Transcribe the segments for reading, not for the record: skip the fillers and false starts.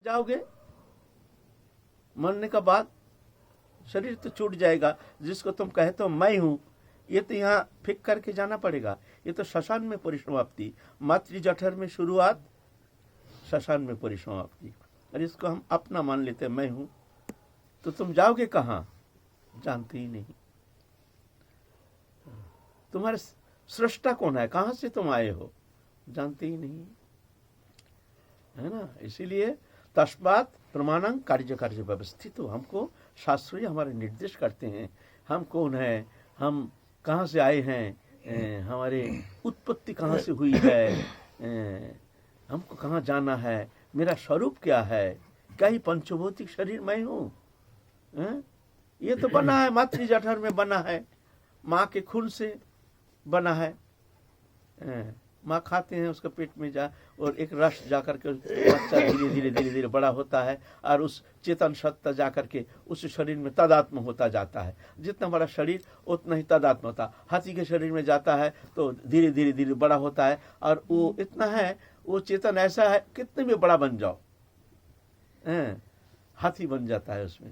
जाओगे, मरने का बाद शरीर तो छूट जाएगा। जिसको तुम कहते हो मैं हूं, ये तो यहाँ फेंक करके जाना पड़ेगा। ये तो श्मशान में परिसमाप्ति, मातृ जठर में शुरुआत, श्मशान में परिसमाप्ति। और इसको हम अपना मान लेते हैं, मैं हूं, तो तुम जाओगे कहाँ, जानते ही नहीं। तुम्हारे सृष्टा कौन है, कहां से तुम आए हो, जानते ही नहीं, है ना। इसीलिए तस्मात् प्रमाणं कार्य कार्य व्यवस्थित हो। हमको शास्त्र हमारे निर्देश करते हैं, हम कौन है, हम कहाँ से आए हैं, हमारे उत्पत्ति कहाँ से हुई है, हमको कहाँ जाना है, मेरा स्वरूप क्या है, क्या ही पंचभौतिक शरीर मैं हूँ। ये तो बना है, मातृ जठर में बना है, माँ के खून से बना है। माँ खाते हैं, उसका पेट में जा और एक रस जा करके बच्चा धीरे धीरे धीरे धीरे बड़ा होता है और उस चेतन सत्ता जा करके उस शरीर में तदात्म होता जाता है। जितना बड़ा शरीर उतना ही तदात्म होता। हाथी के शरीर में जाता है तो धीरे धीरे धीरे बड़ा होता है, और वो इतना है, वो चेतन ऐसा है कितने भी बड़ा बन जाओ, हाथी बन जाता है उसमें।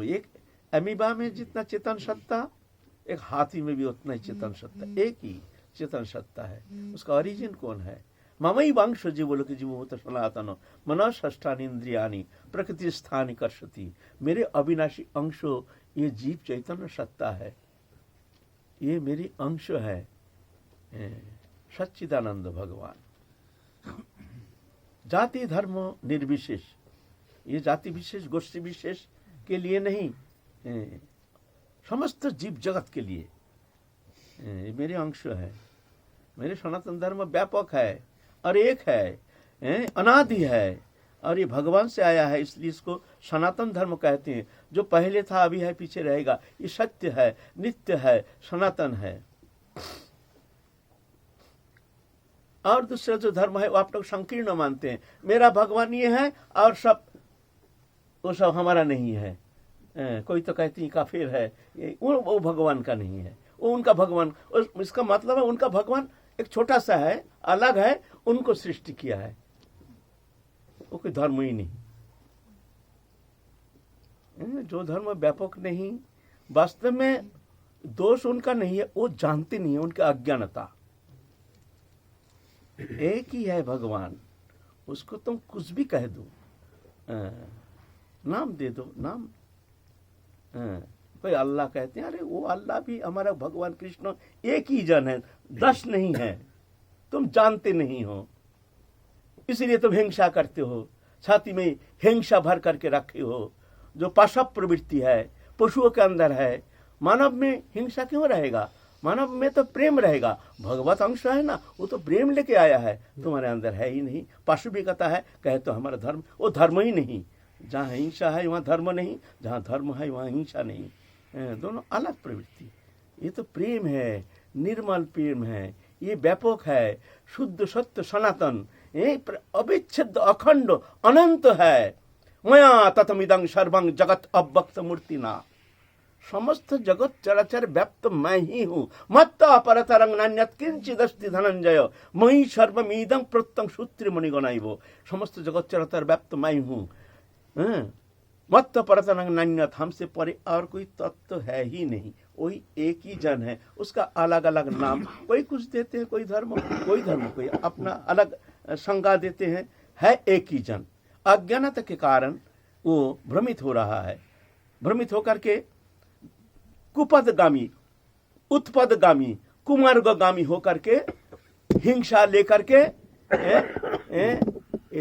एक अमीबा में जितना चेतन सत्ता, एक हाथी में भी उतना ही चेतन सत्ता, एक ही चेतन सत्ता है। उसका ओरिजिन कौन है? ममई वंश जीवलोक जीवभूत सनातन मनः इंद्रियानि प्रकृति स्थानि कर्षति। मेरे अविनाशी अंशो, ये जीव चैतन्य सत्ता है, ये मेरी अंश है, सच्चिदानंद भगवान। जाति धर्म निर्विशेष, ये जाति विशेष गोष्ठी विशेष के लिए नहीं, समस्त जीव जगत के लिए मेरे अंश है। मेरे सनातन धर्म व्यापक है और एक है, अनादि है, और ये भगवान से आया है, इसलिए इसको सनातन धर्म कहते हैं। जो पहले था, अभी है, पीछे रहेगा, ये सत्य है, नित्य है, सनातन है। और दूसरा जो धर्म है वो आप लोग संकीर्ण मानते हैं, मेरा भगवान ये है और सब वो सब हमारा नहीं है। कोई तो कहती है काफिर है, वो भगवान का नहीं है, वो उनका भगवान। इसका मतलब है उनका भगवान एक छोटा सा है, अलग है, उनको सृष्टि किया है, वो कोई धर्म ही नहीं। जो धर्म व्यापक नहीं, वास्तव में दोष उनका नहीं है, वो जानते नहीं है, उनका अज्ञानता। एक ही है भगवान, उसको तुम कुछ भी कह दो, नाम दे दो, नाम। कोई अल्लाह कहते हैं, अरे वो अल्लाह भी हमारा भगवान कृष्ण एक ही जन है, 10 नहीं है, तुम जानते नहीं हो, इसलिए तुम हिंसा करते हो, छाती में हिंसा भर करके रखे हो। जो पाशव प्रवृत्ति है पशुओं के अंदर है, मानव में हिंसा क्यों रहेगा? मानव में तो प्रेम रहेगा, भगवत अंश है ना, वो तो प्रेम लेके आया है, तुम्हारे अंदर है ही नहीं। पाशविकता है, कहे तो हमारा धर्म, वो धर्म ही नहीं। जहाँ हिंसा है वहाँ धर्म नहीं, जहाँ धर्म है वहाँ हिंसा नहीं, दोनों अलग प्रवृत्ति। ये तो प्रेम है, निर्मल प्रेम है, ये व्यापक है, शुद्ध सत्य सनातन, ये अविच्छेद अखंड अनंत है। मया ततमिदं सर्वं जगत अव्यक्त मूर्तिना, समस्त जगत चराचर व्याप्त मैं ही हूँ। मत्त अपरतरं नान्यत् किंचिदस्ति धनंजय, मयि सर्वमिदं प्रोक्तं सूत्रे मुनिगणैः। समस्त जगत चराचर व्याप्त मैं हूँ, मत्त परतरं नान्यत्, हमसे परे और कोई तत्व है ही नहीं, वही एक ही जन है। उसका अलग अलग नाम, कोई कुछ देते हैं, कोई धर्म कोई अपना अलग संज्ञा देते हैं, है एक ही जन। अज्ञानता के कारण वो भ्रमित हो रहा है, भ्रमित होकर के कुपदगामी, उत्पदगामी, कुमार्गगामी होकर के हिंसा लेकर के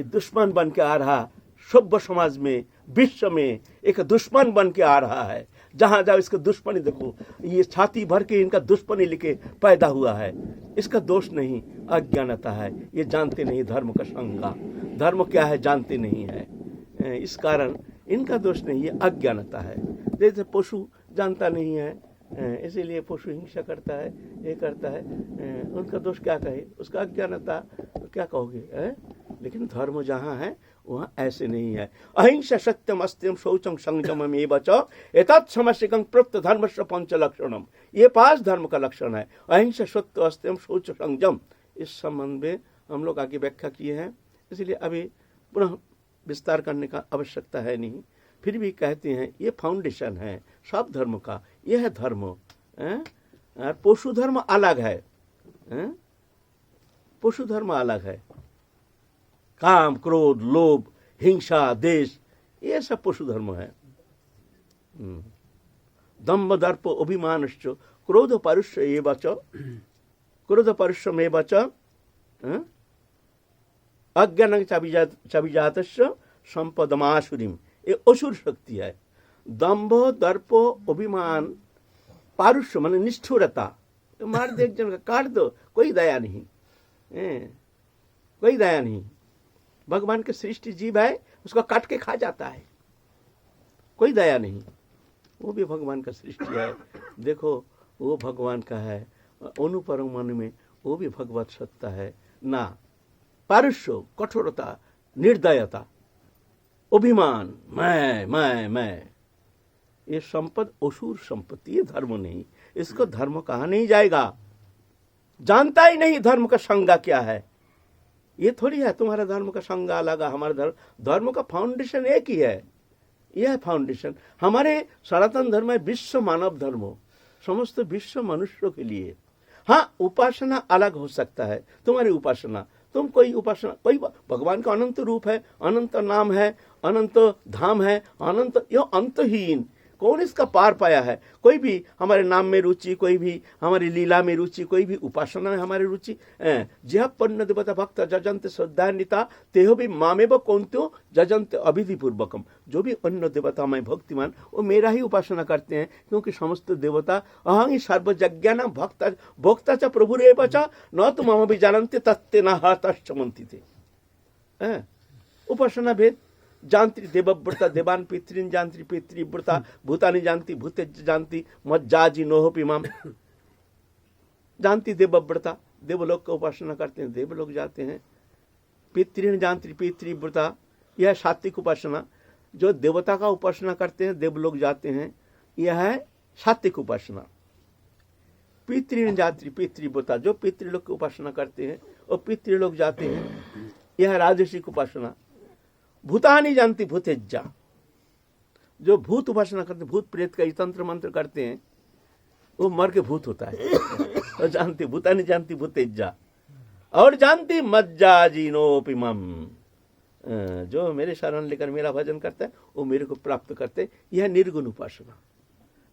दुश्मन बन के आ रहा, सभ्य समाज में, विश्व में एक दुश्मन बन के आ रहा है। जहां जाओ इसका दुश्मनी देखो, ये छाती भर के इनका दुश्मनी लेके पैदा हुआ है। इसका दोष नहीं, अज्ञानता है, ये जानते नहीं धर्म का संज्ञा, धर्म क्या है जानते नहीं है, इस कारण इनका दोष नहीं, ये अज्ञानता है। जैसे पशु जानता नहीं है, इसीलिए पशु हिंसा करता है, ये करता है, उनका दोष क्या कहे, उसका अज्ञानता क्या कहोगे। लेकिन धर्म जहाँ है वहाँ ऐसे नहीं है। अहिंसा सत्यम अस्त्यम शौचम संयमम एव च एतत् समस्यकं प्रोक्त धर्मस्य पंच लक्षणम। ये 5 धर्म का लक्षण है, अहिंसा सत्य अस्त्यम शौच संयम। इस संबंध में हम लोग आगे व्याख्या किए हैं, इसलिए अभी पुनः विस्तार करने का आवश्यकता है नहीं, फिर भी कहते हैं ये फाउंडेशन है सब धर्म का, यह है धर्म। और पशु धर्म अलग है, पशु धर्म अलग है। काम, क्रोध, लोभ, हिंसा, देश, ये सब पशु धर्म है। दम्भ दर्प अभिमानश्च क्रोध परुष एव च, क्रोध परुषमेव च अज्ञानं चाभिजातस्य संपदमासुरीम, ये असुर शक्ति है। दंभ दर्प अभिमान, पारुष्य माने निष्ठुरता, मार दे एक जन का, काट दो, कोई दया नहीं, कोई दया नहीं। भगवान के सृष्टि जीव है, उसको काट के खा जाता है, कोई दया नहीं। वो भी भगवान का सृष्टि है। देखो वो भगवान का है, अनुपरमाणु में वो भी भगवत सत्ता है ना। पारुष्य, कठोरता, निर्दयता, अभिमान, मैं, ये संपद असुर संपत्ति, ये धर्म नहीं। इसको धर्म कहा नहीं जाएगा। जानता ही नहीं धर्म का संज्ञा क्या है। ये थोड़ी है तुम्हारा धर्म का संज्ञा अलग, हमारा धर्म का फाउंडेशन एक ही है। यह है फाउंडेशन। हमारे सनातन धर्म है विश्व मानव धर्म, समस्त विश्व मनुष्यों के लिए। हाँ, उपासना अलग हो सकता है। तुम्हारी उपासना, तुम कोई उपासना, कोई भगवान का अनंत रूप है, अनंत नाम है, अनंत धाम है, अनंत, यह अंतहीन, कौन इसका पार पाया है। कोई भी हमारे नाम में रुचि, कोई भी हमारी लीला में रुचि, कोई भी उपासना में हमारी रुचि। जह पन्न देवता भक्त जजंत श्रद्धान्विता तेहो भी मामेव कौन्त्यो जजंत अविधि पूर्वकम। जो भी अन्य देवता में भक्तिमान, वो मेरा ही उपासना करते हैं, क्योंकि समस्त देवता अहं सर्वज्ञान भोक्ता च प्रभुरेव च न तो मम भी जानते तत्ते न हतश्चमन्ति थे। उपासना भेद, जानती देवव्रता देवान पितृन जानती पितृव्रता भूतानि जानती भूतेज जानती मज्जाजी नोहोपि माम। जानती देवव्रता, देवलोक का उपासना करते हैं, देवलोक जाते हैं। पितृन जानती पितृव्रता, यह सात्विक उपासना। जो देवता का उपासना करते हैं, देवलोक जाते हैं, यह है सात्विक उपासना। पितृन जानती पितृव्रता, जो पितृलोक की उपासना करते हैं और पितृलोक जाते हैं, यह राजसिक उपासना। भूतानि जानती भूतेज्जा, जो भूत उपासना करते, भूत प्रेत का तंत्र मंत्र करते हैं, वो मर के भूत होता है। और जानती भूतानि जानती भूतेज्जा, और जानती मज्जाजीनोपि मम, जो मेरे शरण लेकर मेरा भजन करता है वो मेरे को प्राप्त करते। यह निर्गुण उपासना।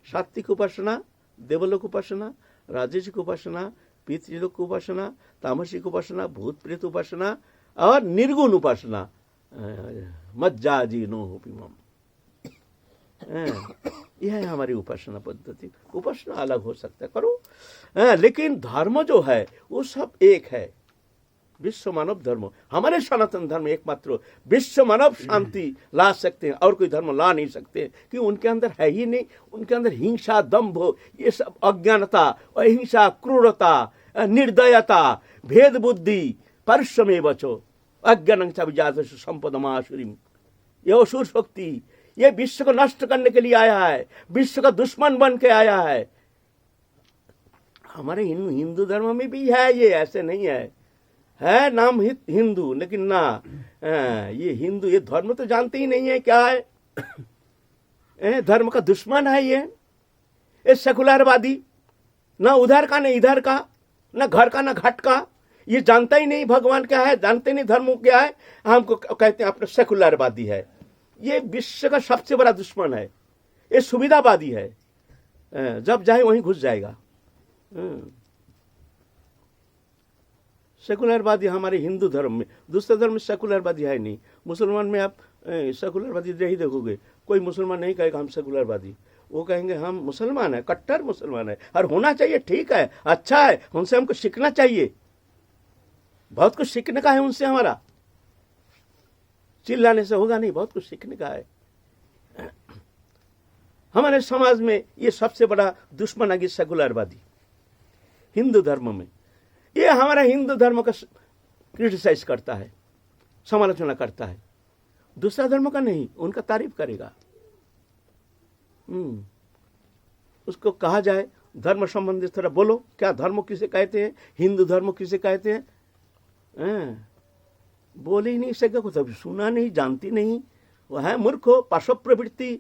सात्विक उपासना, देवलोक उपासना, राजसिक उपासना, पितृलोक उपासना, तामसिक उपासना, भूत प्रेत उपासना और निर्गुण उपासना। मज्जाजी नोहोपि मम, यह है हमारी उपासना पद्धति। उपासना अलग हो सकता है, करो, लेकिन धर्म जो है वो सब एक है। विश्व मानव धर्म, हमारे सनातन धर्म एकमात्र विश्व मानव शांति ला सकते हैं, और कोई धर्म ला नहीं सकते, कि उनके अंदर है ही नहीं। उनके अंदर हिंसा, दंभ, ये सब अज्ञानता, अहिंसा, क्रूरता, निर्दयता, भेद बुद्धि, परिश्रमेव च अज्ञानं चाभिजातस्य संपदमासुरीम, यह असुर शक्ति, ये विश्व को नष्ट करने के लिए आया है, विश्व का दुश्मन बन के आया है। हमारे हिंदू धर्म में भी है ये, ऐसे नहीं है नाम हिंदू, लेकिन ना ये हिंदू, ये धर्म तो जानते ही नहीं है क्या है। धर्म का दुश्मन है ये सेकुलरवादी, ना उधर का ना इधर का, ना घर का ना घाट का। ये जानता ही नहीं भगवान क्या है, जानते नहीं धर्म क्या है, हमको कहते हैं अपना सेकुलरवादी है। ये विश्व का सबसे बड़ा दुश्मन है, ये सुविधावादी है, जब जाए वहीं घुस जाएगा। सेकुलरवादी हमारे हिंदू धर्म में, दूसरे धर्म में सेकुलरवादी है नहीं। मुसलमान में आप सेकुलरवादी नहीं देखोगे, कोई मुसलमान नहीं कहेगा हम सेकुलरवादी, वो कहेंगे हम मुसलमान है, कट्टर मुसलमान है। और होना चाहिए, ठीक है, अच्छा है, उनसे हमको सीखना चाहिए, बहुत कुछ सीखने का है उनसे। हमारा चिल्लाने से होगा नहीं, बहुत कुछ सीखने का है। हमारे समाज में ये सबसे बड़ा दुश्मन है सेकुलरवादी हिंदू धर्म में। ये हमारा हिंदू धर्म का क्रिटिसाइज करता है, समालोचना करता है, दूसरा धर्म का नहीं, उनका तारीफ करेगा। उसको कहा जाए धर्म संबंधी थोड़ा बोलो, क्या धर्म किसे कहते हैं, हिंदू धर्म किसे कहते हैं। बोल ही नहीं सके, कुछ अभी सुना नहीं, जानती नहीं, वो है मूर्ख हो, पाशव प्रवृत्ति,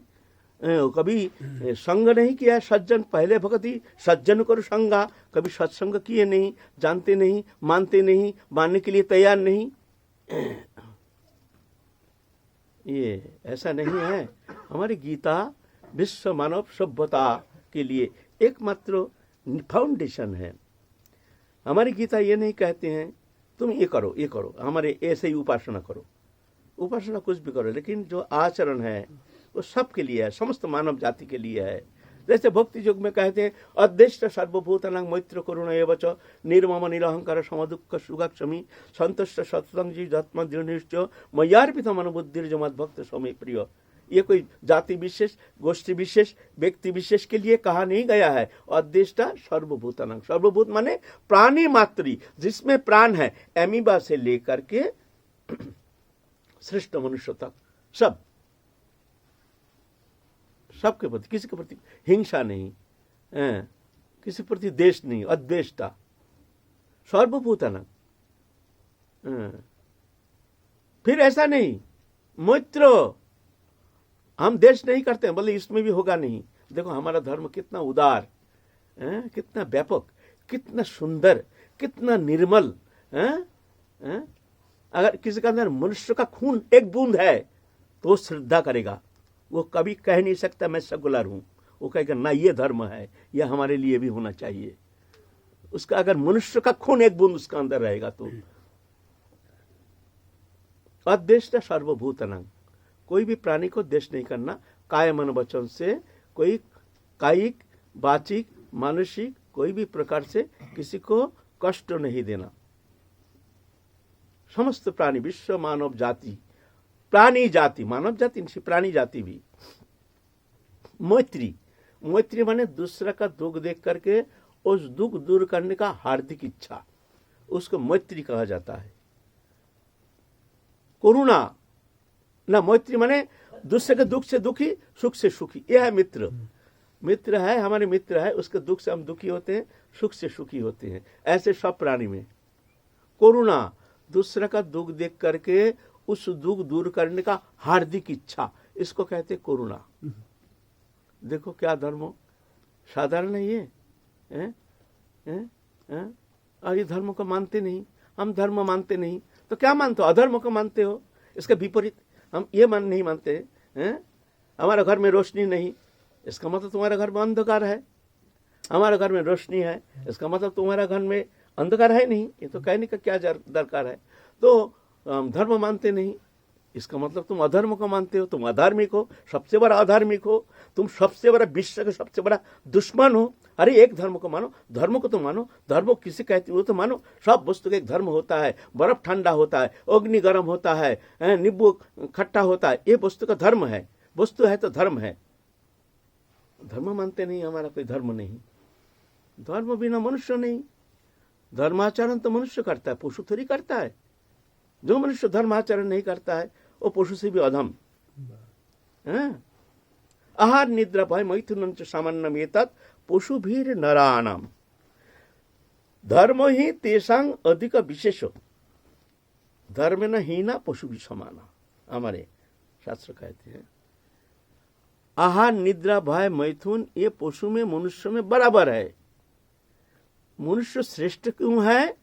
कभी संग नहीं किया सज्जन, पहले भक्ति सज्जन करो संगा, कभी सत्संग किए नहीं, जानते नहीं, मानते नहीं, मानने के लिए तैयार नहीं। ये ऐसा नहीं है। हमारी गीता विश्व मानव सभ्यता के लिए एकमात्र फाउंडेशन है। हमारी गीता ये नहीं कहते हैं तुम ये करो ये करो, हमारे ऐसे ही उपासना करो, उपासना कुछ भी करो, लेकिन जो आचरण है वो सबके लिए है, समस्त मानव जाति के लिए है। जैसे भक्ति युग में कहते हैं अद्वेष्ट सर्वभूतानां मैत्र करुणा एव च निर्मम निरहंकार समदुःख सुखक्षमी संतुष्ट सत्संगी जत्म दृढ़निश्चय मय्यार्पित मनोबुद्धिर्ज मद्भक्त समे प्रिय। ये कोई जाति विशेष, गोष्ठी विशेष, व्यक्ति विशेष के लिए कहा नहीं गया है। अद्वेष्टा सर्वभूतानां, सर्वभूत माने प्राणी मात्री, जिसमें प्राण है, एमीबा से लेकर के श्रेष्ठ मनुष्य तक, सबके प्रति, किसी के प्रति हिंसा नहीं, किसी प्रति द्वेष नहीं, अद्वेष्टा सर्वभूतानां। फिर ऐसा नहीं मैत्र, हम द्वेष नहीं करते हैं, बोले इसमें भी होगा नहीं। देखो हमारा धर्म कितना उदार, कितना व्यापक, कितना सुंदर, कितना निर्मल। अगर किसी के अंदर मनुष्य का खून एक बूंद है तो वो श्रद्धा करेगा, वो कभी कह नहीं सकता मैं सेकुलर हूं, वो कहेगा ना ये धर्म है, यह हमारे लिए भी होना चाहिए। उसका अगर मनुष्य का खून एक बूंद उसका अंदर रहेगा तो। अद्वेष्टा सर्वभूतानां, कोई भी प्राणी को द्वेष नहीं करना, काय मन वचन से, कोई कायिक वाचिक मानसिक कोई भी प्रकार से किसी को कष्ट नहीं देना। समस्त प्राणी, विश्व मानव जाति, प्राणी जाति, मानव जाति प्राणी जाति भी। मैत्री, मैत्री माने दूसरा का दुख देख करके उस दुख दूर करने का हार्दिक इच्छा, उसको मैत्री कहा जाता है। करुणा ना, मैत्री माने दूसरे के दुख से दुखी, सुख से सुखी, यह है मित्र। मित्र है, हमारे मित्र है, उसके दुख से हम दुखी होते हैं, सुख से सुखी होते हैं। ऐसे सब प्राणी में करुणा, दूसरे का दुख देख करके उस दुख दूर करने का हार्दिक इच्छा, इसको कहते करुणा। देखो क्या धर्म हो, साधारण है ये। और ये धर्म को मानते नहीं, हम धर्म मानते नहीं, तो क्या मानते हो? अधर्म को मानते हो। इसका विपरीत हम ये नहीं मानते हैं। हमारे घर में रोशनी नहीं, इसका मतलब तुम्हारे घर में अंधकार है। हमारे घर में रोशनी है, इसका मतलब तुम्हारे घर में अंधकार है नहीं। ये तो कहने का क्या दरकार है। तो धर्म मानते नहीं, इसका मतलब तुम अधर्म को मानते हो, तुम अधार्मिक हो, सबसे बड़ा अधार्मिक हो, तुम सबसे बड़ा विश्व का सबसे बड़ा दुश्मन हो। अरे एक धर्म को मानो, धर्म को तो मानो, धर्म को किसे कहते हो तो मानो। सब वस्तु का एक धर्म होता है, बर्फ ठंडा होता है, अग्नि गर्म होता है, नींबू खट्टा होता है, ये वस्तु का धर्म है। वस्तु है तो धर्म है। धर्म मानते नहीं, हमारा कोई धर्म नहीं। धर्म बिना मनुष्य नहीं। धर्माचरण तो मनुष्य करता है, पशु थोड़ी करता है। जो मनुष्य धर्माचरण नहीं करता है वो पशु से भी अधम। आहार निद्रा भय मैथुन सामान्यम एतत् पशुभिर नराणाम धर्म ही तेषां अधिक विशेष धर्म न हीना पशु भी समाना। हमारे शास्त्र कहते हैं आहार निद्रा भय मैथुन ये पशु में मनुष्य में बराबर है। मनुष्य श्रेष्ठ क्यों है?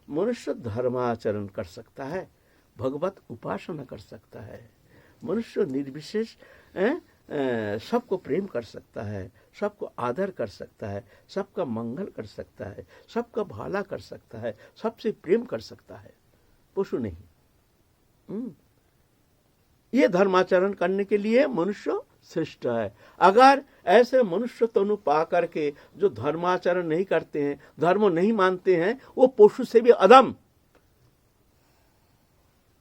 मनुष्य धर्माचरण कर सकता है, भगवत उपासना कर सकता है, मनुष्य निर्विशेष सबको प्रेम कर सकता है, सबको आदर कर सकता है, सबका मंगल कर सकता है, सबका भला कर सकता है, सबसे प्रेम कर सकता है। पशु नहीं। ये धर्माचरण करने के लिए मनुष्य श्रेष्ठ है। अगर ऐसे मनुष्य तनु पा करके जो धर्माचरण नहीं करते हैं, धर्म नहीं मानते हैं, वो पशु से भी अधम।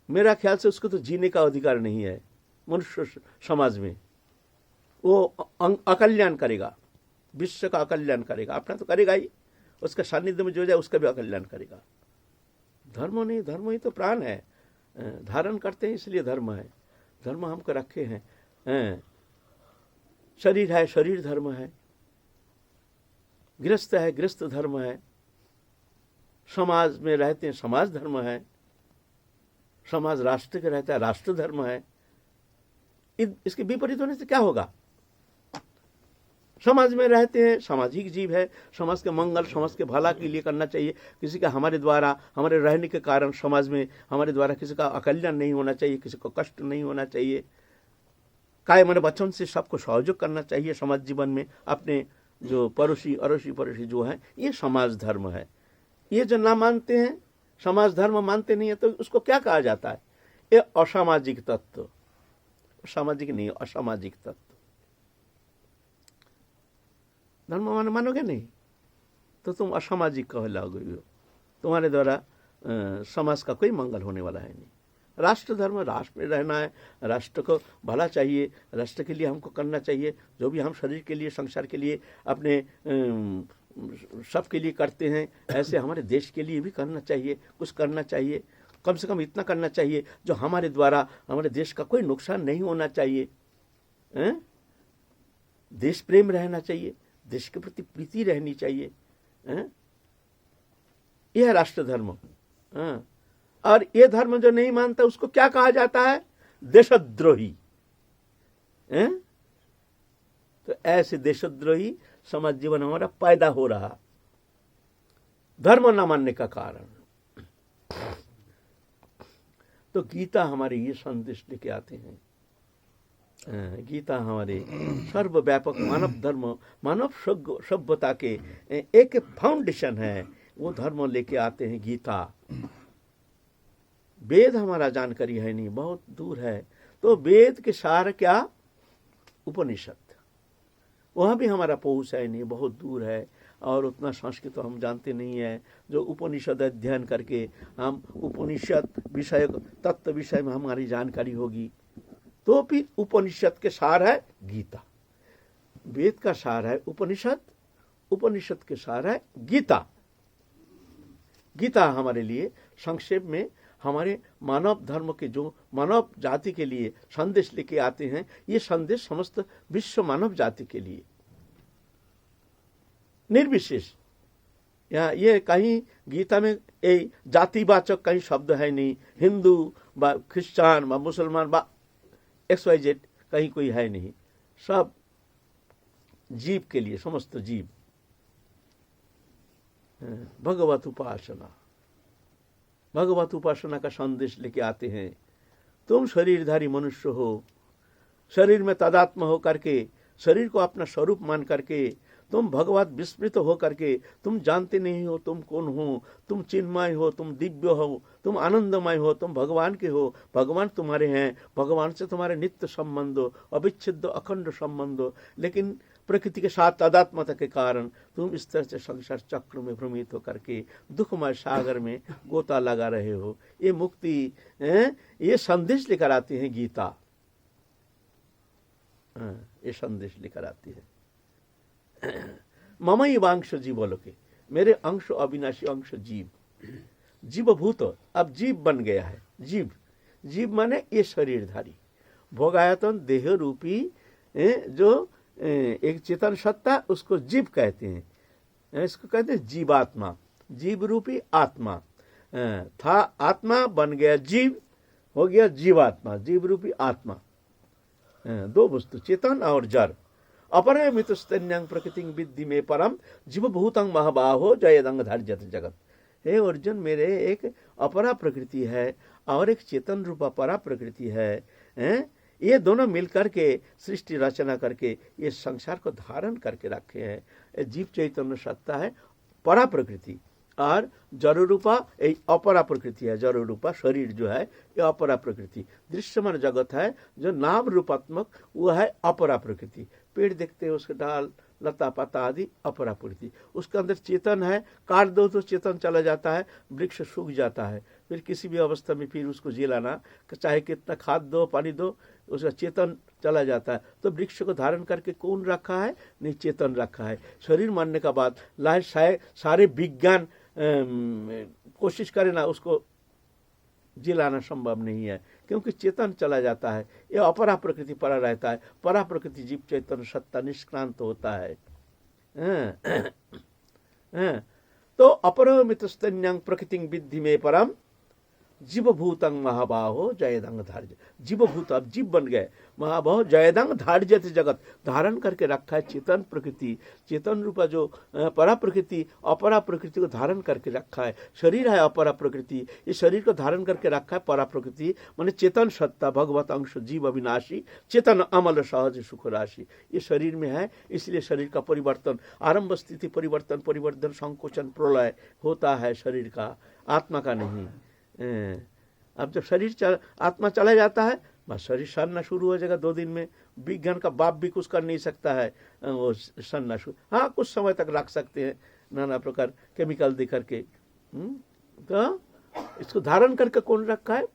मेरा ख्याल से उसको तो जीने का अधिकार नहीं है मनुष्य समाज में। वो अकल्याण करेगा, विश्व का अकल्याण करेगा, अपना तो करेगा ही, उसका सानिध्य में जो जाए उसका भी अकल्याण करेगा। धर्म नहीं, धर्म ही तो प्राण है, धारण करते हैं इसलिए धर्म है। धर्म हमको रखे हैं। शरीर है, शरीर धर्म है, गृहस्थ है, गृहस्थ धर्म है, समाज में रहते हैं, समाज धर्म है, समाज राष्ट्र का रहता है, राष्ट्र धर्म है। इसके विपरीत होने से क्या होगा? समाज में रहते हैं, सामाजिक जीव है, समाज के मंगल, समाज के भला के लिए करना चाहिए। किसी का हमारे द्वारा, हमारे रहने के कारण समाज में हमारे द्वारा किसी का अकल्याण नहीं होना चाहिए, किसी को कष्ट नहीं होना चाहिए। काय मन वचन से सबको सहयोग करना चाहिए समाज जीवन में। अपने जो पड़ोसी अड़ोसी पड़ोसी जो है, ये समाज धर्म है। ये जो ना मानते हैं, समाज धर्म मानते नहीं है, तो उसको क्या कहा जाता है? ये असामाजिक तत्व। सामाजिक नहीं, असामाजिक तत्व। धर्म मानोगे नहीं तो तुम असामाजिक कहलाओगे हो। तुम्हारे द्वारा समाज का कोई मंगल होने वाला है नहीं। राष्ट्र धर्म, राष्ट्र में रहना है, राष्ट्र को भला चाहिए, राष्ट्र के लिए हमको करना चाहिए। जो भी हम शरीर के लिए, संसार के लिए, अपने सबके लिए करते हैं, ऐसे हमारे देश के लिए भी करना चाहिए, कुछ करना चाहिए। कम से कम इतना करना चाहिए जो हमारे द्वारा हमारे देश का कोई नुकसान नहीं होना चाहिए। देश प्रेम रहना चाहिए, देश के प्रति प्रीति रहनी चाहिए। यह है राष्ट्र धर्म। और यह धर्म जो नहीं मानता उसको क्या कहा जाता है? देशद्रोही। तो ऐसे देशद्रोही समाज जीवन हमारा पैदा हो रहा, धर्म न मानने का कारण। तो गीता हमारे ये संदेश लेके आते हैं। गीता हमारे सर्वव्यापक मानव धर्म, मानव सभ्यता के एक फाउंडेशन है। वो धर्म लेके आते हैं गीता। वेद हमारा जानकारी है नहीं, बहुत दूर है। तो वेद के सार क्या? उपनिषद। वहाँ भी हमारा पहुँच है नहीं, बहुत दूर है। और उतना संस्कृत तो हम जानते नहीं है जो उपनिषद अध्ययन करके हम उपनिषद विषय, तत्व विषय में हमारी जानकारी होगी। तो फिर उपनिषद के सार है गीता। वेद का सार है उपनिषद, उपनिषद के सार है गीता। गीता हमारे लिए संक्षेप में हमारे मानव धर्म के, जो मानव जाति के लिए संदेश लेके आते हैं, ये संदेश समस्त विश्व मानव जाति के लिए निर्विशेष। यहाँ ये कहीं गीता में ये जातिवाचक कहीं शब्द है नहीं। हिंदू बा ख्रिस्टान बा मुसलमान बा XYZ कहीं कोई है नहीं। सब जीव के लिए, समस्त जीव। भगवत उपासना, भगवत उपासना का संदेश लेके आते हैं। तुम शरीरधारी मनुष्य हो, शरीर में तादात्म्य हो करके, शरीर को अपना स्वरूप मान करके तुम भगवत विस्मृत हो करके, तुम जानते नहीं हो तुम कौन हो। तुम चिन्मय हो, तुम दिव्य हो, तुम आनंदमय हो, तुम भगवान के हो, भगवान तुम्हारे हैं, भगवान से तुम्हारे नित्य संबंध हो, अविच्छिन्न अखंड संबंध हो। लेकिन प्रकृति के साथ तादात्म्यता के कारण तुम इस तरह से संसार चक्र में भ्रमित होकर के दुखमय सागर में गोता लगा रहे हो। ये मुक्ति, ये संदेश लेकर आती है गीता। ये संदेश लेकर आती है। ममई वांश जीवलोके, मेरे अंश अविनाशी अंश जीव, जीवभूत। अब जीव बन गया है। जीव, जीव माने ये शरीरधारी भोगायतन देह रूपी जो एक चेतन सत्ता, उसको जीव कहते हैं। इसको कहते हैं जीवात्मा, जीव रूपी आत्मा था। आत्मा बन गया जीव, हो गया जीवात्मा, जीव रूपी आत्मा। दो वस्तु, चेतन और जड़। अपरे मितस्तन्यं प्रकृति विद्धि में परम जीवभूतं महाबाहो जयदंग धार्यत जगत। हे अर्जुन, मेरे एक अपरा प्रकृति है और एक चेतन रूपा परा प्रकृति है। ये दोनों मिलकर के सृष्टि रचना करके ये संसार को धारण करके रखे हैं। जीव चैतन्य सत्ता है परा प्रकृति, और जड़ रूपा ये अपरा प्रकृति है। जड़ रूपा शरीर जो है ये अपरा प्रकृति। दृश्यमान जगत है जो नाम रूपात्मक, वो है अपरा प्रकृति। पेड़ देखते हैं, उसके डाल लता पत्ता आदि अपरा प्रकृति। उसके अंदर चेतन है, काट दो तो चेतन चला जाता है, वृक्ष सूख जाता है। फिर किसी भी अवस्था में फिर उसको जिलाना, चाहे कितना खाद दो पानी दो, उसका चेतन चला जाता है। तो वृक्ष को धारण करके कौन रखा है? नहीं, चेतन रखा है। शरीर मानने का बाद सारे विज्ञान कोशिश करे ना, उसको जिलाना संभव नहीं है, क्योंकि चेतन चला जाता है। ये अपरा प्रकृति परा रहता है। परा प्रकृति जीव चैतन्य सत्ता निष्क्रांत होता है। तो अपरो मितस्तन्यं प्रकृति विद्धि में परम जीव भूतंग महाबाहो जयदंग धार्य, जीव भूत अब जीव बन गए, महाबाहो जयदंग धार्य जगत, धारण करके रखा है चेतन प्रकृति, चेतन रूपा जो परा प्रकृति अपरा प्रकृति को धारण करके रखा है। शरीर है अपरा प्रकृति, इस शरीर को धारण करके रखा है परा प्रकृति, माने चेतन सत्ता भगवत अंश जीव अविनाशी चेतन अमल सहज सुख राशि, ये शरीर में है। इसलिए शरीर का परिवर्तन, आरंभ स्थिति परिवर्तन परिवर्तन संकोचन प्रलय होता है शरीर का, आत्मा का नहीं। अब जब शरीर आत्मा चला जाता है बस शरीर सड़ना शुरू हो जाएगा 2 दिन में। विज्ञान का बाप भी कुछ कर नहीं सकता है, वो सड़ना शुरू, हाँ कुछ समय तक रख सकते हैं नाना प्रकार केमिकल दे करके। तो इसको धारण करके कौन रखा है?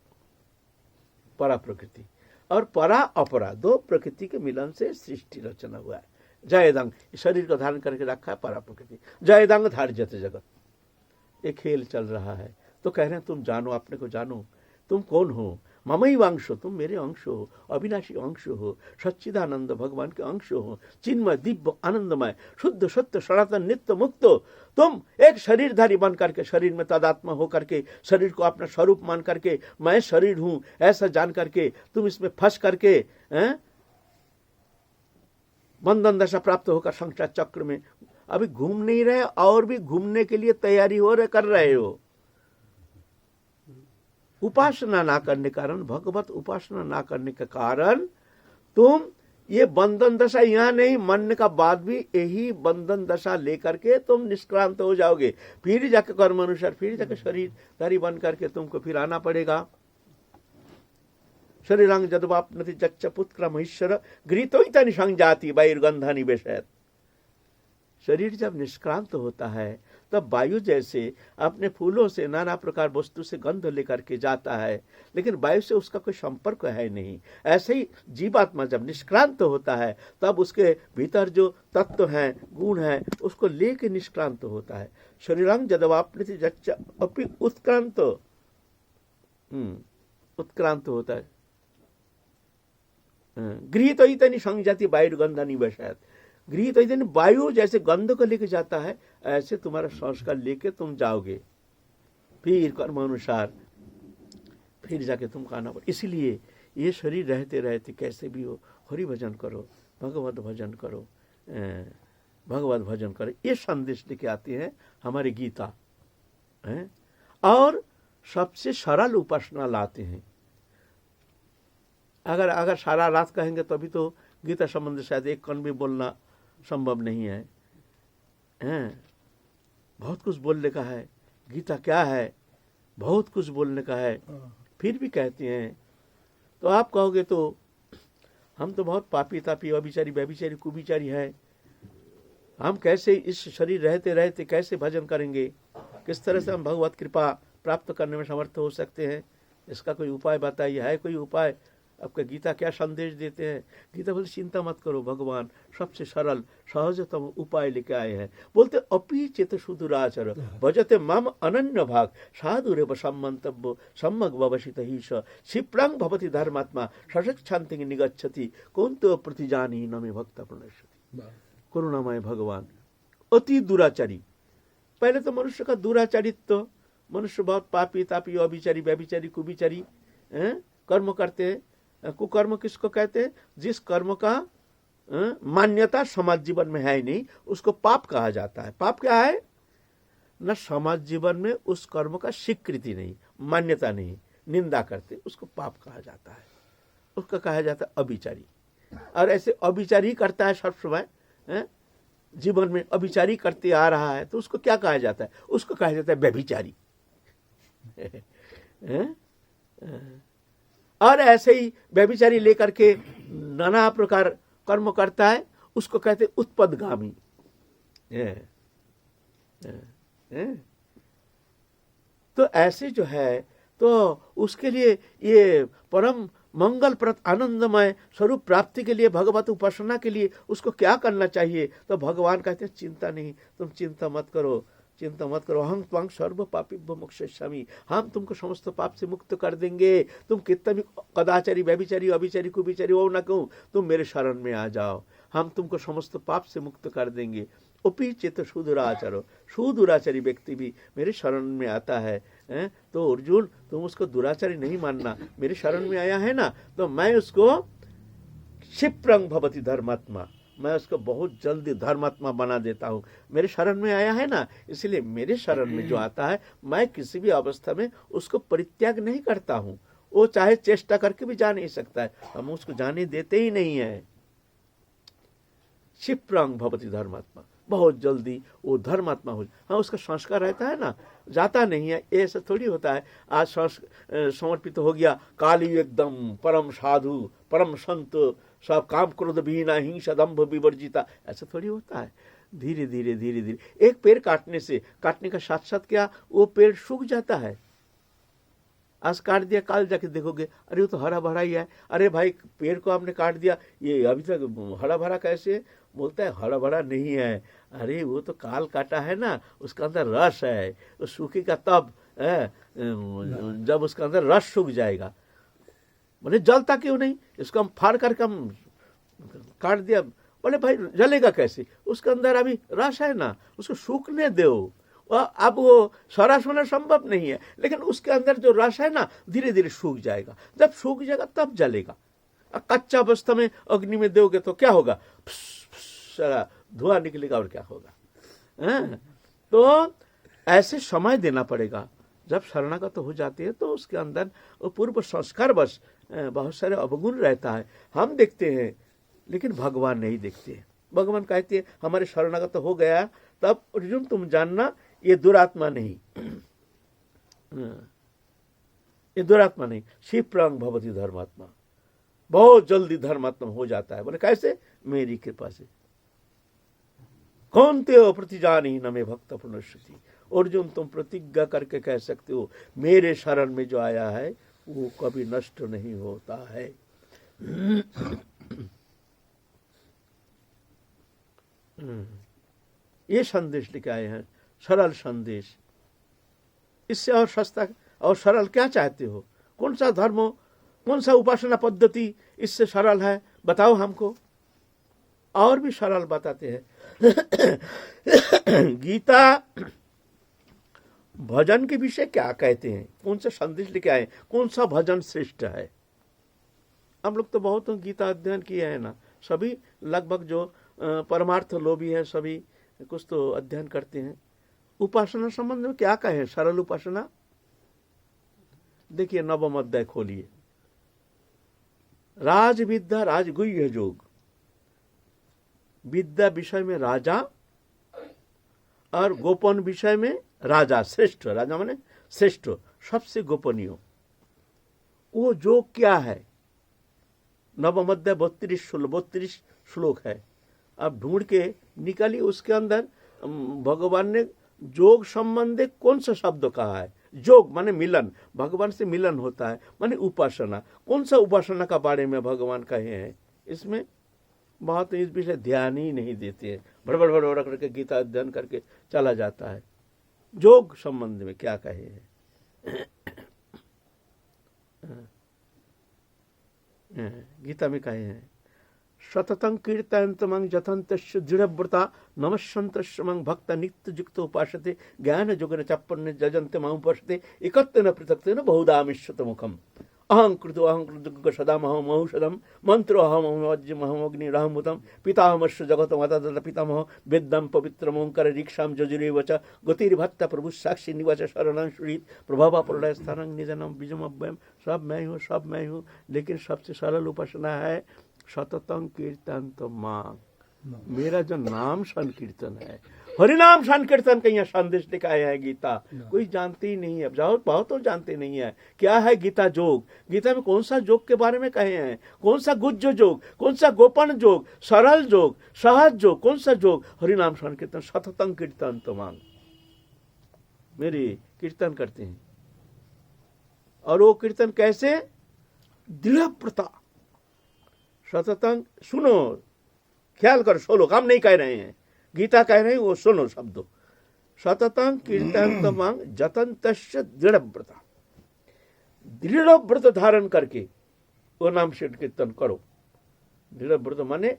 परा प्रकृति और परा अपरा, 2 प्रकृति के मिलन से सृष्टि रचना हुआ है। जयदंग शरीर को धारण करके रखा है परा प्रकृति, जयदंग धार्यते जगत, ये खेल चल रहा है। तो कह रहे हैं तुम जानो, अपने को जानो, तुम कौन हो? ममई अंश हो, तुम मेरे अंश हो, अविनाशी अंश हो, सच्चिदानंद भगवान के अंश हो, चिन्मय दिव्य आनंदमय शुद्ध सत्य सनातन नित्य मुक्त। तुम एक शरीरधारी बन करके, शरीर में तदात्मा हो करके, शरीर को अपना स्वरूप मान करके, मैं शरीर हूं ऐसा जान करके तुम इसमें फंस करके बंधन दशा प्राप्त होकर संसार चक्र में अभी घूम नहीं रहे और भी घूमने के लिए तैयारी कर रहे हो। उपासना ना करने के कारण, भगवत उपासना ना करने के कारण तुम ये बंधन दशा यहाँ नहीं, मरने का बाद भी यही बंधन दशा लेकर के तुम निष्क्रांत हो जाओगे। फिर जाके कर्म अनुसार फिर जाके शरीरधारी बन करके तुमको फिर आना पड़ेगा। शरीरांग जदवापनति जच्च पुत्र महेश्वर गृहीतोइतनि संजाति वायुर्गंधा निवेशयत्। शरीर जब निष्क्रांत होता है तब वायु जैसे अपने फूलों से नाना प्रकार वस्तु से गंध लेकर के जाता है, लेकिन वायु से उसका कोई संपर्क है नहीं। ऐसे ही जीवात्मा जब निष्क्रांत होता है तब उसके भीतर जो तत्व हैं, गुण हैं, उसको लेके निष्क्रांत होता है। शरीरं जदवाप्नति जच्च अपि उत्क्रांत, उत्क्रांत होता है। गृहीतोइतनि संजाति वायुर्गंधा निवेशयत्, गृहीतोइतनि वायु जैसे गंध को लेके जाता है, ऐसे तुम्हारा संस्कार लेके तुम जाओगे फिर कर्म अनुसार फिर जाके तुमको आना पड़े। इसलिए ये शरीर रहते रहते कैसे भी हो हरि भजन करो, भगवत भजन करो, भगवत भजन करो, ये संदेश लेके आते हैं हमारे गीता है। और सबसे सरल उपासना लाते हैं। अगर सारा रात कहेंगे तभी तो गीता संबंध शायद एक कण भी बोलना संभव नहीं है। बहुत कुछ बोलने का है, गीता क्या है, बहुत कुछ बोलने का है, फिर भी कहते हैं। तो आप कहोगे तो हम तो बहुत पापी तापी अभिचारी व्यभिचारी कुविचारी है, हम कैसे इस शरीर रहते रहते कैसे भजन करेंगे, किस तरह से हम भगवत कृपा प्राप्त करने में समर्थ हो सकते हैं, इसका कोई उपाय बताइए। है कोई उपाय? आपका गीता क्या संदेश देते हैं? गीता बोलते चिंता मत करो, भगवान सबसे सरल सहजतम उपाय लेके आए हैं। बोलते अपि चेत सुदुराचर भजते मम अनन्य भाग साधुरेव सम्मन्तव्य सम्यक व्यवसित ही क्षिप्रं भवति धर्मात्मा सशक्षान्ति निगच्छति कौन्तो प्रतिजानी न मे भक्त प्रणश्यति। करुणामय भगवान अति दुराचारी। पहले तो मनुष्य का दुराचारित्व, मनुष्य बहुत पापी तापी अभिचारी व्यभिचारी कुविचारी कर्म करते हैं। कुकर्म किसको कहते हैं? जिस कर्म का मान्यता समाज जीवन में है ही नहीं, उसको पाप कहा जाता है। पाप क्या है? न समाज जीवन में उस कर्म का स्वीकृति नहीं, मान्यता नहीं, निंदा करते, उसको पाप कहा जाता है, उसका कहा जाता है अभिचारी। और ऐसे अभिचारी करता है सब समय, जीवन में अभिचारी करते आ रहा है, तो उसको क्या कहा जाता है? उसको कहा जाता है व्यभिचारी। और ऐसे ही व्यभिचारी लेकर के नाना प्रकार कर्म करता है, उसको कहते उत्पदगामी। तो ऐसे जो है, तो उसके लिए ये परम मंगलप्रद आनंदमय स्वरूप प्राप्ति के लिए, भगवत उपासना के लिए उसको क्या करना चाहिए? तो भगवान कहते हैं चिंता नहीं, तुम चिंता मत करो, चिंता मत करो। हम त्वां सर्व पापीभ्यो मोक्षयिष्यामि, हम तुमको समस्त पाप से मुक्त कर देंगे। तुम कितना भी कदाचारी व्यभिचारी अभिचारी कुविचारी हो ना क्यों, तुम मेरे शरण में आ जाओ, हम तुमको समस्त पाप से मुक्त कर देंगे। उपी चित्त सुदुराचारो, सुदुराचारी व्यक्ति भी मेरे शरण में आता है, हैं, तो अर्जुन तुम उसको दुराचारी नहीं मानना, मेरे शरण में आया है ना, तो मैं उसको क्षिप्रंग भवति धर्मात्मा, मैं उसको बहुत जल्दी धर्मात्मा बना देता हूँ। मेरे शरण में आया है ना, इसलिए मेरे शरण में जो आता है मैं किसी भी अवस्था में उसको परित्याग नहीं करता हूँ। वो चाहे चेष्टा करके भी जा नहीं सकता है, हम उसको जाने देते ही नहीं है। क्षिप्रंग भवति धर्मात्मा, बहुत जल्दी वो धर्मात्मा हो। हाँ, उसका संस्कार रहता है ना, जाता नहीं है, ऐसा थोड़ी होता है आज समर्पित हो गया, काली एकदम परम साधु परम संत, सब काम क्रोध विहीना हिंसा दंभ विवर्जिता, ऐसा थोड़ी होता है। धीरे धीरे धीरे धीरे एक पेड़ काटने का साथ साथ क्या वो पेड़ सूख जाता है। आज काट दिया, काल जाके देखोगे अरे वो तो हरा भरा ही है। अरे भाई पेड़ को आपने काट दिया, ये अभी तक हरा भरा कैसे? बोलता है हरा भरा नहीं है, अरे वो तो काल काटा है ना, उसका अंदर रस है, वो सूखेगा तब है, जब उसका अंदर रस सूख जाएगा। बोले जलता क्यों नहीं? इसको हम फाड़ करके हम काट दिया। बोले भाई जलेगा कैसे? उसके अंदर अभी रस है ना, उसको सूखने दो। अब वो सरस होना संभव नहीं है, लेकिन उसके अंदर जो रस है ना धीरे धीरे सूख जाएगा। जब सूख जाएगा तब जलेगा। कच्चा अवस्था में अग्नि में दोगे तो क्या होगा? सारा धुआं निकलेगा और क्या होगा? तो ऐसे समय देना पड़ेगा। जब शरणागत हो जाती है तो उसके अंदर वो पूर्व संस्कार बस बहुत सारे अवगुण रहता है, हम देखते हैं लेकिन भगवान नहीं देखते। भगवान कहते हैं हमारे शरणागत हो गया तब अर्जुन तुम जानना ये दुरात्मा नहीं, ये दुरात्मा नहीं, क्षिप्रंग भवति धर्मात्मा, बहुत जल्दी धर्मात्मा हो जाता है। बोले कैसे? मेरी कृपा से। कौनते हो प्रतिजानी न मे भक्त पुनश्रुति। अर्जुन तुम प्रतिज्ञा करके कह सकते हो मेरे शरण में जो आया है वो कभी नष्ट नहीं होता है। ये संदेश लेके आए हैं, सरल संदेश। इससे और सस्ता और सरल क्या चाहते हो? कौन सा धर्म हो, कौन सा उपासना पद्धति इससे सरल है? बताओ हमको। और भी सरल बताते हैं। गीता भजन के विषय क्या कहते हैं, कौन सा संदेश लेके आए, कौन सा भजन श्रेष्ठ है? हम लोग तो बहुत गीता अध्ययन किए हैं ना, सभी लगभग जो परमार्थ लोभी है सभी कुछ तो अध्ययन करते हैं। उपासना संबंध में क्या कहे? सरल उपासना देखिए, नवम अध्याय खोलिए। राज विद्या राजगुह्य जोग। विद्या विषय में राजा और गोपन विषय में राजा, श्रेष्ठ। राजा माने श्रेष्ठ, सबसे गोपनीय। वो जोग क्या है? नवम अध्याय 32 श्लोक है। अब ढूंढ के निकालिए, उसके अंदर भगवान ने जोग संबंधी कौन सा शब्द कहा है? जोग माने मिलन, भगवान से मिलन होता है, माने उपासना। कौन सा उपासना का बारे में भगवान कहे हैं? इसमें बहुत इस विषय ध्यान ही नहीं देते हैं, बड़बड़ करके गीता अध्ययन करके चला जाता है। जोग संबंध में क्या कहे हैं? गीता में कहे हैं सततं कीर्तयन्तमं जतन्तस्य दृढ़व्रता नमस्सन्तस्य मं भक्त नित्य युक्त उपासते ज्ञान जोगेन चप्पन्ने जजन्ते मां उपासते एकत्वेन पृथक्त्वेन बहुधा मिश्रित मुखम अहं कृतो सदा महौषधम मंत्रो अहम अग्निरहमुतम पितामहस्य जगतमाता दत्त पितामह वेदम पवित्रम ओंकार रीक्षाम जजुरेव च गतिर्भत्ता प्रभु साक्षी निवाच शरणं सुरीत प्रभावा प्रलय स्थानं निजनम बीजम अव्ययम। सब मैं हूँ, लेकिन सबसे सरल उपासना है सततं कीर्तन तो मां, मेरा जो नाम संकीर्तन है, हरिनाम संकीर्तन का यहाँ संदेश लेकर आया है गीता। कोई जानते ही नहीं है, बहुत तो जानते नहीं है क्या है गीता जोग। गीता में कौन सा जोग के बारे में कहे हैं? कौन सा गुज्ज जोग, कौन सा गोपन जोग, सरल जोग, सहज जोग, कौन सा जोग? हरिनाम संकीर्तन, सततं कीर्तन तो मांग, मेरी कीर्तन करते हैं। और वो कीर्तन कैसे? दृढ़ प्रता सततं। सुनो, ख्याल करो, सोलो, हम नहीं कह रहे हैं, गीता कह रहे हैं, वो सुनो शब्दों। सततं कीर्तनतमं जतन्तस्य दृढ़ व्रता, दृढ़ व्रत धारण करके वो नाम से कीर्तन करो। दृढ़ व्रत माने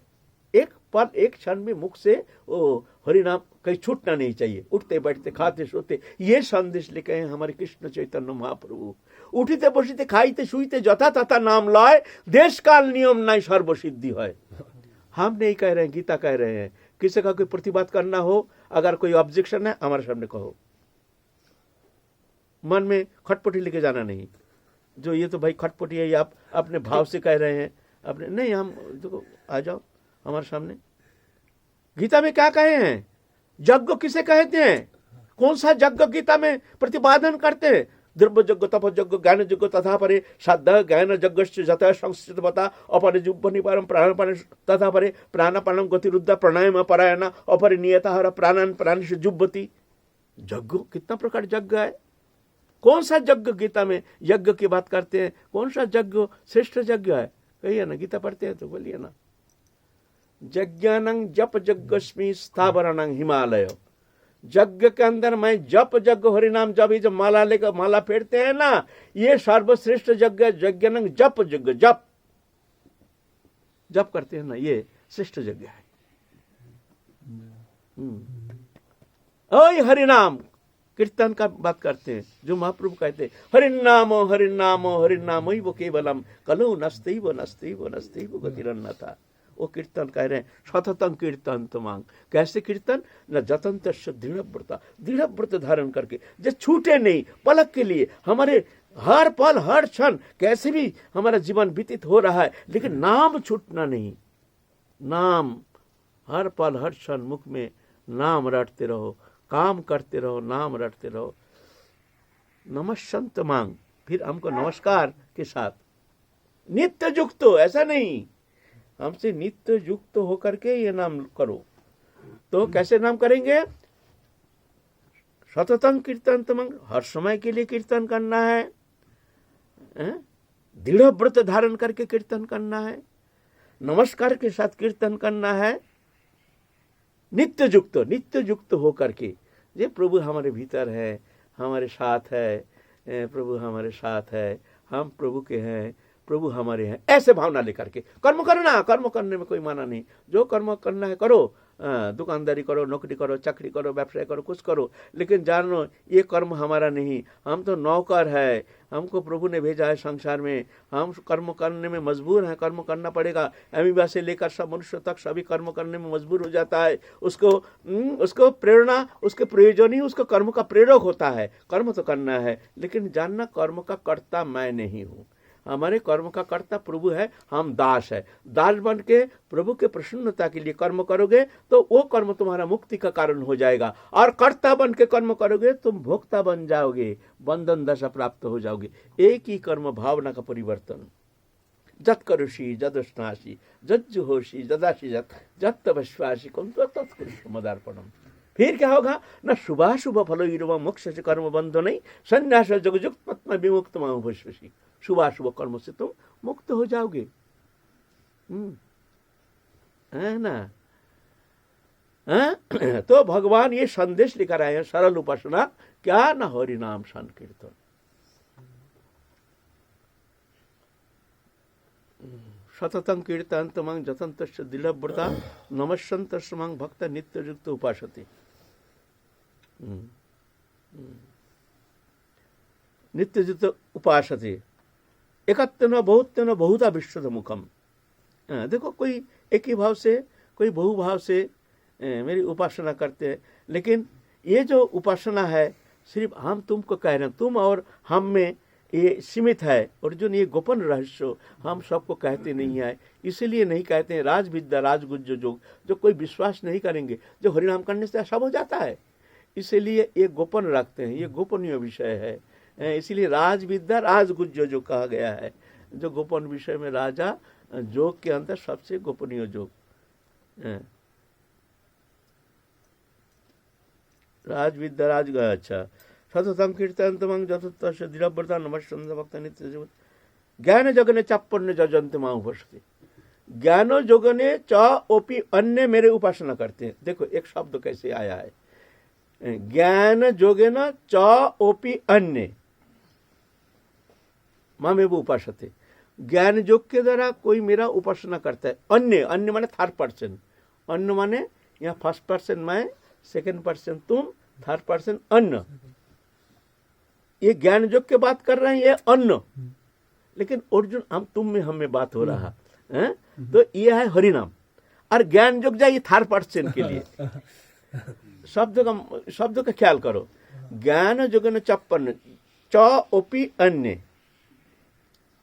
एक पल एक क्षण में मुख से वो हरिनाम कहीं छूटना नहीं चाहिए, उठते बैठते खाते सोते। ये संदेश लेके हैं हमारे कृष्ण चैतन्य महाप्रभु। उठिते बसिते खाइते शुइते जथा तथा नाम लय, देश काल नियम नहीं सर्वसिद्धि है। हम नहीं कह रहे हैं, गीता कह रहे हैं। किसी का कोई प्रतिवाद करना हो, अगर कोई ऑब्जेक्शन है हमारे सामने कहो, मन में खटपटी लेके जाना नहीं। जो ये तो भाई खटपटी है, ये आप अपने भाव से कह रहे हैं, अपने नहीं। हम देखो, आ जाओ हमारे सामने। गीता में क्या कहे हैं? यज्ञ किसे कहते हैं? कौन सा यज्ञ गीता में प्रतिपादन करते हैं? द्रव्य यज्ञ, तप यज्ञ, ज्ञान यज्ञ तथा परे श्राद्ध ज्ञान यज्ञ जतः संस्कृत बता अपरे जुब्बनिपारम प्राणापान तथा परे प्राणापानम गतिरुद्ध प्राणायाम परायण अपरे नियतः प्राणान प्राणी से जुब्बती। यज्ञ कितना प्रकार यज्ञ है? कौन सा यज्ञ गीता में यज्ञ की बात करते हैं? कौन सा यज्ञ श्रेष्ठ यज्ञ है? कहिए ना, गीता पढ़ते हैं तो बोलिए ना। यज्ञानं जप यज्ञस्मि स्थावरणं हिमालय। यज्ञ के अंदर मैं जप यज्ञ हरिनाम जब ये जब माला लेकर माला फेरते हैं ना, ये सर्वश्रेष्ठ यज्ञ। यज्ञानं जप यज्ञ, जप जप करते हैं ना, ये श्रेष्ठ यज्ञ है। ओय हरिनाम कीर्तन का बात करते हैं, जो महाप्रभु कहते हैं हरिनामो हरिनामो हरिनामो ही वो केवलम कलो नस्तैव नस्तैव नस्तैव गतिरन्नथा। वो कीर्तन कह रहे हैं सततं कीर्तन तमांग। कैसे कीर्तन? न जतंत दृढ़ व्रता, दृढ़ व्रत धारण करके, जो छूटे नहीं पलक के लिए। हमारे हर पल हर क्षण कैसे भी हमारा जीवन व्यतीत हो रहा है, लेकिन नाम छूटना नहीं। नाम हर पल हर क्षण मुख में नाम रटते रहो, काम करते रहो, नाम रटते रहो। नमस्संत मांग, फिर हमको नमस्कार के साथ नित्य युक्त हो, ऐसा नहीं हमसे नित्य युक्त होकर के ये नाम करो। तो कैसे नाम करेंगे? सततं कीर्तन तमंग, हर समय के लिए कीर्तन करना है, दृढ़ व्रत धारण करके कीर्तन करना है, नमस्कार के साथ कीर्तन करना है, नित्य युक्त होकर के। ये प्रभु हमारे भीतर है, हमारे साथ है, प्रभु हमारे साथ है, हम प्रभु के हैं, प्रभु हमारे हैं, ऐसे भावना लेकर के कर्म करना। कर्म करने में कोई माना नहीं, जो कर्म करना है करो, दुकानदारी करो, नौकरी करो, चाकरी करो, व्यवसाय करो, कुछ करो, लेकिन जानो ये कर्म हमारा नहीं। हम तो नौकर है, हमको प्रभु ने भेजा है संसार में, हम कर्म करने में मजबूर हैं, कर्म करना पड़ेगा। अमीबा से लेकर सब मनुष्य तक सभी कर्म करने में मजबूर हो जाता है। उसको प्रेरणा, उसके प्रयोजन ही उसको कर्म का प्रेरक होता है। कर्म तो करना है, लेकिन जानना कर्म का कर्ता मैं नहीं हूँ, हमारे कर्म का कर्ता प्रभु है, हम दास है। दास बन के प्रभु के प्रसन्नता के लिए कर्म करोगे तो वो कर्म तुम्हारा मुक्ति का कारण हो जाएगा, और कर्ता बन के कर्म करोगे तुम भोक्ता बन जाओगे, बंधन दशा प्राप्त हो जाओगे। एक ही कर्म भावना का परिवर्तन। जत करुषि जदुष्णासी जज्जुहोषि जदासी जत तपस्वासी कुम तत्कृष्ण मदार्पणम। फिर क्या होगा? न शुभाशुभ फलो इव मोक्ष से कर्म बंधो नहीं संन्यास जगजुक्त पत्म विमुक्त माशी। शुभाशुभ कर्म से तुम मुक्त हो जाओगे, है ना? तो भगवान ये संदेश लेकर आए हैं, सरल उपासना क्या? न हरि नाम संकीर्तन। सततं कीर्तन तमं जतंतस्य दिलव्रता नमस्संतस्य मं भक्त नित्य युक्त उपासते। नित्य युक्त उपासते एकत्वेन बहुत्वेन बहुधा विश्वत मुखम। देखो, कोई एक ही भाव से, कोई बहु भाव से मेरी उपासना करते हैं, लेकिन ये जो उपासना है सिर्फ हम तुमको कह रहे हैं, तुम और हम में ये सीमित है। अर्जुन, ये गोपन रहस्य हम सबको कहते नहीं है, इसीलिए नहीं कहते हैं। राज विद्या राजगुज्ज योग, जो कोई विश्वास नहीं करेंगे, जो हरिनाम करने से सब हो जाता है, इसीलिए ये गोपन रखते हैं, ये गोपनीय विषय है। इसीलिए राज विद्या राजगुज्ज जो कहा गया है, जो गोपन विषय में राजा जोग के अंदर सबसे गोपनीय जोग। राज विद्या राज, अच्छा, सततं कीर्तन तमं जतुत्तस्य दिलव्रता नमस्संत भक्त नित्य जीवन। ज्ञान जगने चाप्पन्य जजंत मां उपस्थिति। ज्ञानो जोगने च ओपी अन्य मेरे उपासना करते हैं। देखो एक शब्द कैसे आया है, ज्ञान जोगेन च ओपी अन्य मामेव उपासते। ज्ञान योग के द्वारा कोई मेरा उपासना करता है, अन्य, अन्य माने थर्ड पर्सन, अन्य माने यहाँ फर्स्ट पर्सन मैं, सेकंड पर्सन तुम, थर्ड पर्सन अन्न, ये ज्ञान योग के बात कर रहे हैं, ये अन्न। लेकिन अर्जुन हम तुम में हम में बात हो रहा है, तो ये है हरिनाम। और ज्ञान योग जाए थर्ड पर्सन के लिए, शब्द का ख्याल करो। ज्ञान जोगन चप्पन च ओपी अन्य,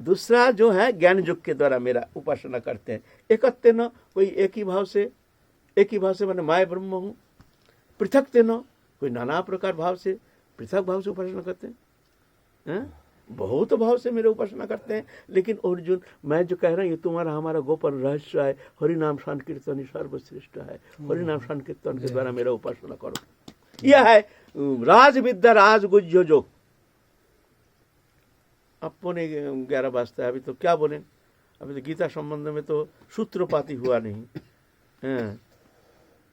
दूसरा जो है ज्ञान योग के द्वारा मेरा उपासना करते हैं। एकत्व न, कोई एक ही भाव से मैंने मैं ब्रह्म हूँ। पृथक तेन, कोई नाना प्रकार भाव से, पृथक भाव से उपासना करते हैं, बहुत भाव से मेरे उपासना करते हैं। लेकिन अर्जुन मैं जो कह रहा हूँ ये तुम्हारा हमारा गोपन रहस्य है, हरिनाम संकीर्तन ही सर्वश्रेष्ठ है, हरिनाम संकीर्तन के द्वारा मेरा उपासना करो। यह है राज विद्या राज गुज्जो योग। अब 11:15 बजता है, अभी तो क्या बोले, अभी तो गीता संबंध में तो सूत्रपाती हुआ नहीं,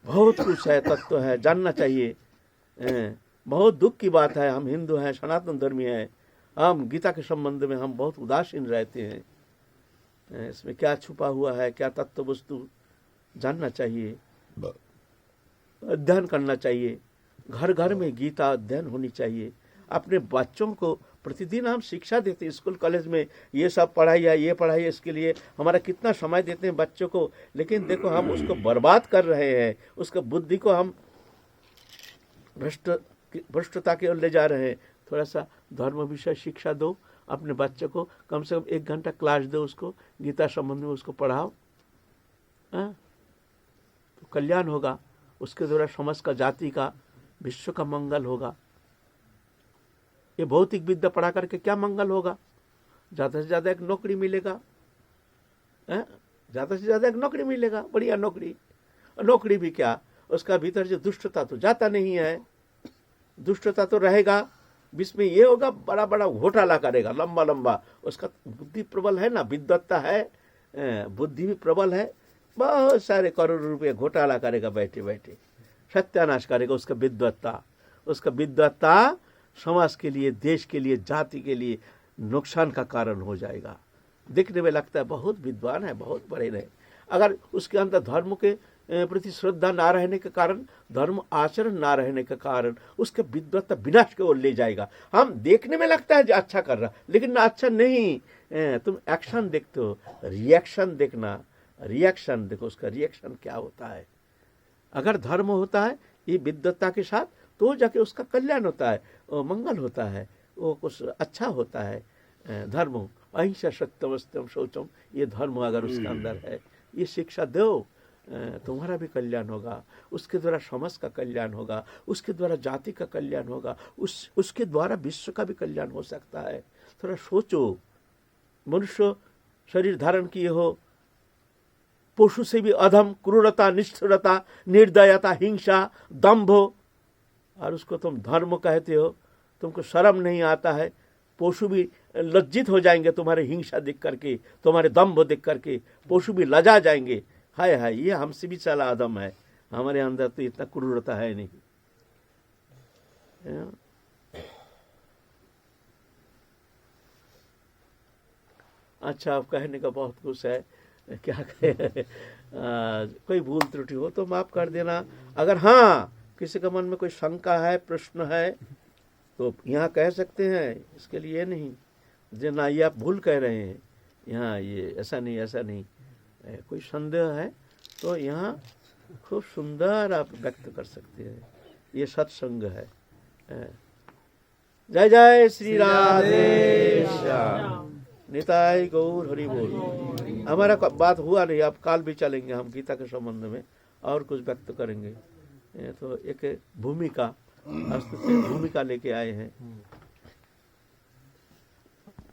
बहुत कुछ है, तत्व है, जानना चाहिए। बहुत दुख की बात है, हम हिंदू हैं, सनातन धर्मी हैं, हम गीता के संबंध में हम बहुत उदासीन रहते हैं। इसमें क्या छुपा हुआ है, क्या तत्व वस्तु जानना चाहिए, अध्ययन करना चाहिए। घर घर में गीता अध्ययन होनी चाहिए। अपने बच्चों को प्रतिदिन हम शिक्षा देते हैं, स्कूल कॉलेज में ये सब पढ़ाई है, ये पढ़ाई है, इसके लिए हमारा कितना समय देते हैं बच्चों को। लेकिन देखो हम उसको बर्बाद कर रहे हैं, उसका बुद्धि को हम भ्रष्टता की ओर ले जा रहे हैं। थोड़ा सा धर्म विषय शिक्षा दो अपने बच्चे को, कम से कम 1 घंटा क्लास दो उसको, गीता संबंध में उसको पढ़ाओ, तो कल्याण होगा। उसके द्वारा समाज का, जाति का, विश्व का मंगल होगा। ये भौतिक विद्या पढ़ा करके क्या मंगल होगा? ज़्यादा से ज़्यादा एक नौकरी मिलेगा, ज़्यादा से ज़्यादा एक नौकरी मिलेगा, बढ़िया नौकरी। नौकरी भी क्या, उसका भीतर जो दुष्टता तो जाता नहीं है, दुष्टता तो रहेगा। बीच में ये होगा, बड़ा बड़ा घोटाला करेगा, लंबा लंबा। उसका बुद्धि प्रबल है ना, विद्वत्ता है, बुद्धि भी प्रबल है, बहुत सारे करोड़ रुपये घोटाला करेगा बैठे बैठे, सत्यानाश करेगा। उसका विद्वत्ता समाज के लिए, देश के लिए, जाति के लिए नुकसान का कारण हो जाएगा। देखने में लगता है बहुत विद्वान है, बहुत बड़े रहे, अगर उसके अंदर धर्म के प्रति श्रद्धा ना रहने के कारण, धर्म आचरण ना रहने के कारण उसके विद्वत्ता विनाश की ओर ले जाएगा। हम देखने में लगता है जो अच्छा कर रहा, लेकिन ना अच्छा नहीं। तुम एक्शन देखते हो, रिएक्शन देखना, रिएक्शन देखो, उसका रिएक्शन क्या होता है। अगर धर्म होता है ये विद्वत्ता के साथ, तो जाके उसका कल्याण होता है, वो मंगल होता है, वो कुछ अच्छा होता है। धर्म अहिंसा सत्यम सत्यम शौचम, ये धर्म अगर उसके अंदर है, ये शिक्षा दो, तुम्हारा भी कल्याण होगा, उसके द्वारा समाज का कल्याण होगा, उसके द्वारा जाति का कल्याण होगा, उसके द्वारा विश्व का भी कल्याण हो सकता है। थोड़ा सोचो, मनुष्य शरीर धारण किए हो, पशु से भी अधम, क्रूरता, निष्ठुरता, निर्दयता, हिंसा, दंभ, और उसको तुम धर्म कहते हो। तुमको शर्म नहीं आता है? पशु भी लज्जित हो जाएंगे तुम्हारे हिंसा देख करके, तुम्हारे दंभ देख करके, पशु भी लजा जाएंगे। हाय हाय, ये हमसे भी चला अधम है, हमारे अंदर तो इतना क्रूरता है नहीं। अच्छा, अब कहने का बहुत कुछ है, क्या कहे। कोई भूल त्रुटि हो तो माफ कर देना। अगर हाँ किसी के मन में कोई शंका है, प्रश्न है, तो यहाँ कह सकते हैं। इसके लिए नहीं जो ना ये आप भूल कह रहे हैं, यहाँ ये ऐसा नहीं, ऐसा नहीं। कोई संदेह है तो यहाँ खूब सुंदर आप व्यक्त कर सकते हैं। ये सत्संग है। जय जय श्री राधे श्याम, निताई गौर हरि बोल। हमारा बात हुआ नहीं, अब काल भी चलेंगे हम गीता के संबंध में और कुछ व्यक्त करेंगे। तो एक भूमिका, भूमिका लेके आए हैं।